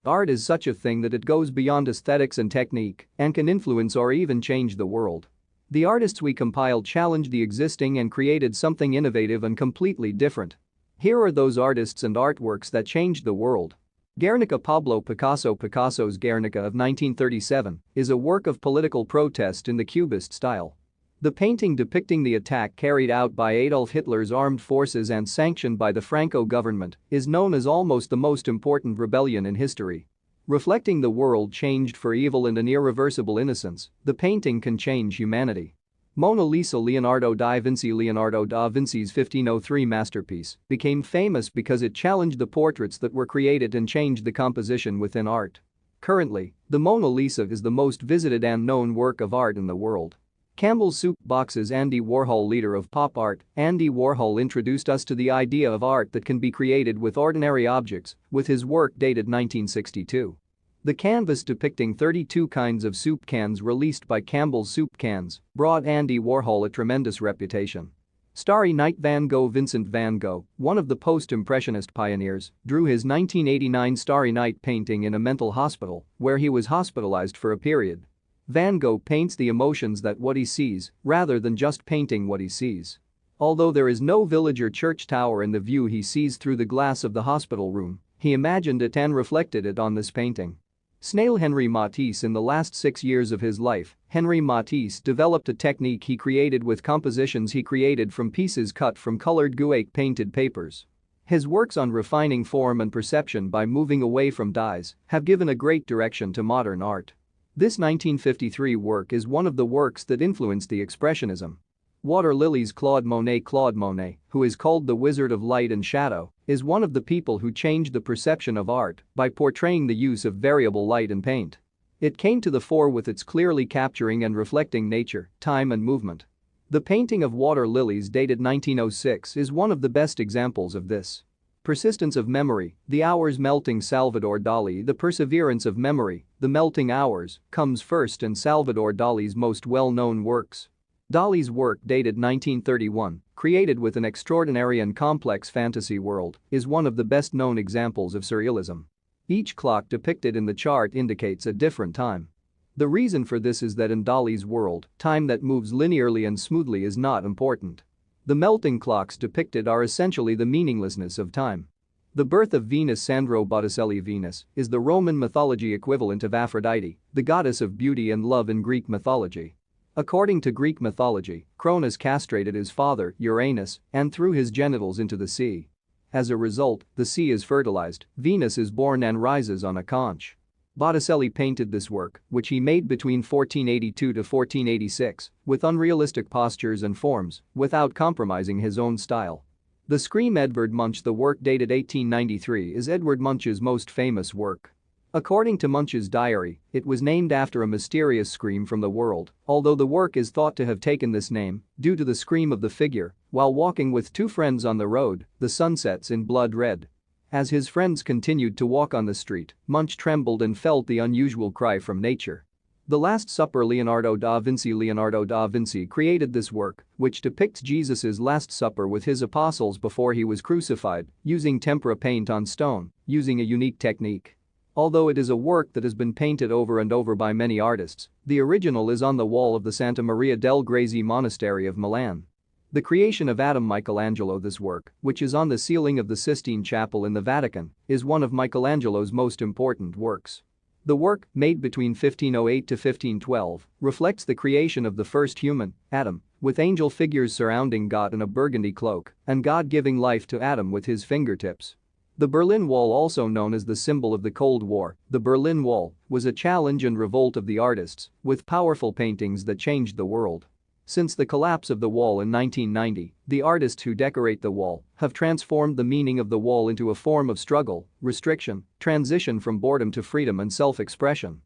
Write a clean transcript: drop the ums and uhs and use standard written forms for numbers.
Art is such a thing that it goes beyond aesthetics and technique and can influence or even change the world. The artists we compiled challenged the existing and created something innovative and completely different. Here are those artists and artworks that changed the world. Guernica. Pablo Picasso. Picasso's Guernica of 1937 is a work of political protest in the Cubist style. The painting depicting the attack carried out by Adolf Hitler's armed forces and sanctioned by the Franco government is known as almost the most important rebellion in history. Reflecting the world changed for evil and an irreversible innocence, the painting can change humanity. Mona Lisa. Leonardo da Vinci. Leonardo da Vinci's 1503 masterpiece became famous because it challenged the portraits that were created and changed the composition within art. Currently, the Mona Lisa is the most visited and known work of art in the world. Campbell's soup boxes. Andy Warhol. Leader of pop art, Andy Warhol introduced us to the idea of art that can be created with ordinary objects with his work dated 1962. The canvas depicting 32 kinds of soup cans released by Campbell's Soup Cans brought Andy Warhol a tremendous reputation. Starry Night. Van Gogh. Vincent van Gogh, one of the post-impressionist pioneers, drew his 1989 Starry Night painting in a mental hospital where he was hospitalized for a period. Van Gogh paints the emotions that what he sees rather than just painting what he sees. Although there is no village or church tower in the view he sees through the glass of the hospital room, he imagined it and reflected it on this painting. Snail. Henri Matisse. In the last 6 years of his life, Henri Matisse developed a technique he created with compositions he created from pieces cut from colored gouache painted papers. His works on refining form and perception by moving away from dyes have given a great direction to modern art. This 1953 work is one of the works that influenced the Expressionism. Water Lilies. Claude Monet. Claude Monet, who is called the Wizard of Light and Shadow, is one of the people who changed the perception of art by portraying the use of variable light in paint. It came to the fore with its clearly capturing and reflecting nature, time and movement. The painting of Water Lilies dated 1906 is one of the best examples of this. Persistence of memory, the hours melting. Salvador Dali. The perseverance of memory, the melting hours, comes first in Salvador Dali's most well-known works. Dali's work dated 1931, created with an extraordinary and complex fantasy world, is one of the best-known examples of surrealism. Each clock depicted in the chart indicates a different time. The reason for this is that in Dali's world, time that moves linearly and smoothly is not important. The melting clocks depicted are essentially the meaninglessness of time. The birth of Venus. Sandro Botticelli. Venus is the Roman mythology equivalent of Aphrodite, the goddess of beauty and love in Greek mythology. According to Greek mythology, Cronus castrated his father, Uranus, and threw his genitals into the sea. As a result, the sea is fertilized, Venus is born and rises on a conch. Botticelli painted this work, which he made between 1482 to 1486, with unrealistic postures and forms, without compromising his own style. The Scream. Edvard Munch. The work dated 1893 is Edvard Munch's most famous work. According to Munch's diary, it was named after a mysterious scream from the world, although the work is thought to have taken this name due to the scream of the figure while walking with two friends on the road. The sun sets in blood red. As his friends continued to walk on the street, Munch trembled and felt the unusual cry from nature. The Last Supper. Leonardo da Vinci. Leonardo da Vinci created this work, which depicts Jesus' Last Supper with his apostles before he was crucified, using tempera paint on stone, using a unique technique. Although it is a work that has been painted over and over by many artists, the original is on the wall of the Santa Maria del Grazie Monastery of Milan. The Creation of Adam. Michelangelo. This work, which is on the ceiling of the Sistine Chapel in the Vatican, is one of Michelangelo's most important works. The work, made between 1508 to 1512, reflects the creation of the first human, Adam, with angel figures surrounding God in a burgundy cloak, and God giving life to Adam with his fingertips. The Berlin Wall, also known as the symbol of the Cold War, the Berlin Wall, was a challenge and revolt of the artists, with powerful paintings that changed the world. Since the collapse of the wall in 1990, the artists who decorate the wall have transformed the meaning of the wall into a form of struggle, restriction, transition from boredom to freedom and self-expression.